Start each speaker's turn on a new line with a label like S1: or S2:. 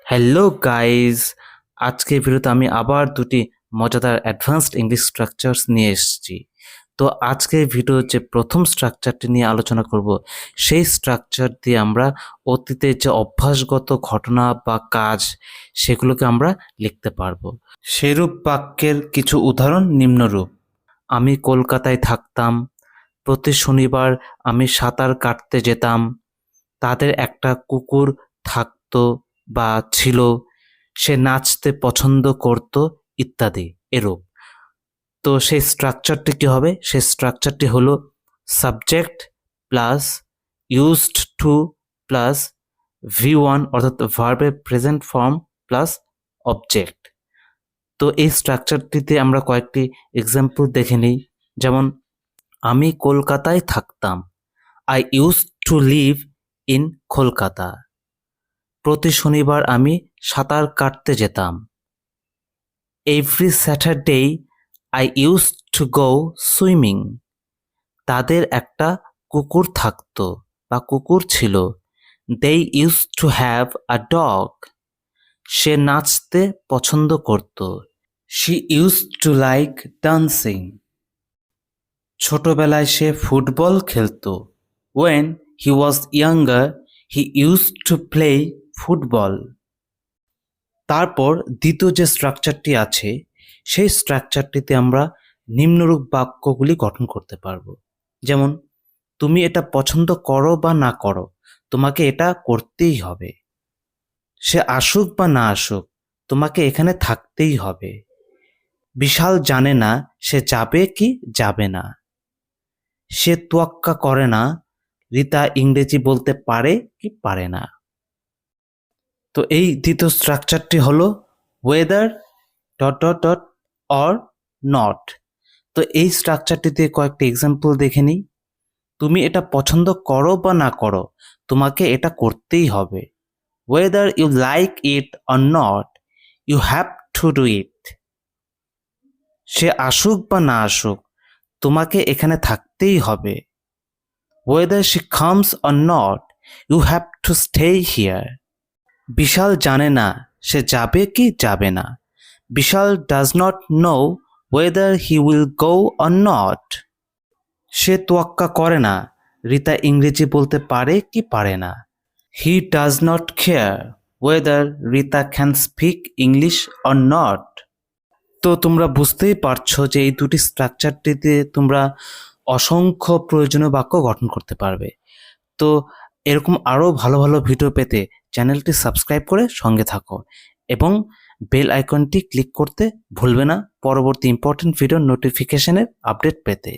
S1: Hello guys, আজকের ভিডিওতে আমি আবার দুটি মজাদার অ্যাডভান্সড ইংলিশ স্ট্রাকচারস নিয়ে এসেছি। তো আজকের ভিডিও যে প্রথম স্ট্রাকচারটি নিয়ে আলোচনা করব, সেই স্ট্রাকচার দিয়ে আমরা অতীতের যে অভ্যাসগত ঘটনা বা কাজ সেগুলোকে আমরা লিখতে পারবো। সেরূপ বাক্যের কিছু উদাহরণ নিম্নরূপ: আমি কলকাতায় থাকতাম, প্রতি শনিবার আমি সাঁতার কাটতে যেতাম, তাদের একটা কুকুর থাকতো বা ছিল, সে নাচতে পছন্দ করত, ইত্যাদি এরূপ। তো সেই স্ট্রাকচারটি কি হবে? সেই স্ট্রাকচারটি হলো subject plus used to plus V1 অর্থাৎ ভার্বের প্রেজেন্ট ফর্ম প্লাস অবজেক্ট। তো এই স্ট্রাকচারটিতে আমরা কয়েকটি এক্সাম্পল দেখে নিই। যেমন, আমি কলকাতায় থাকতাম, I use to live in Kolkata. প্রতি শনিবার আমি সাঁতার কাটতে যেতাম, every Saturday I use to go swimming. তাদের একটা কুকুর থাকতো বা কুকুর ছিল, they use to have a dog. সে নাচতে পছন্দ করত, she use to like dancing. ছোটবেলায় সে ফুটবল খেলতো, when he was younger he use to play football. তারপর দ্বিতীয় যে স্ট্রাকচারটি আছে, সেই স্ট্রাকচারটিতে আমরা নিম্নরূপ বাক্যগুলি গঠন করতে পারবো। যেমন, তুমি এটা পছন্দ করো বা না করো, তোমাকে এটা করতেই হবে। সে আসুক বা না আসুক, তোমাকে এখানে থাকতেই হবে। বিশাল জানে না সে যাবে কি যাবে না। সে তোয়াক্কা করে না, রিতা ইংরেজি বলতে পারে কি পারে না। তো এই দ্বিতীয় স্ট্রাকচারটি হলো weather dot dot dot or not. তো এই স্ট্রাকচারটিতে কয়েকটি এক্সাম্পল দেখে নিই। তুমি এটা পছন্দ করো বা না করো, তোমাকে এটা করতেই হবে। Whether you like it or not, you have to do it. সে আসুক বা না আসুক, তোমাকে এখানে থাকতেই হবে। Whether she comes or not, you have to stay here. Vishal জানে না সে যাবে কি যাবে না। Vishal does not know whether he will go or not. সে তোয়াক্কা করে না, রিতা ইংরেজি বলতে পারে কি পারে না। He does not care weather Rita can speak English or not. তো তোমরা বুঝতেই পারছো যে এই দুটি স্ট্রাকচারটিতে তোমরা অসংখ্য প্রয়োজনীয় বাক্য গঠন করতে পারবে। তো এরকম আরও ভালো ভালো ভিডিও পেতে চ্যানেলটি সাবস্ক্রাইব করে সঙ্গে থাকো এবং বেল আইকনটি ক্লিক করতে ভুলবে না পরবর্তী ইম্পর্টেন্ট ভিডিওর নোটিফিকেশনের আপডেট পেতে।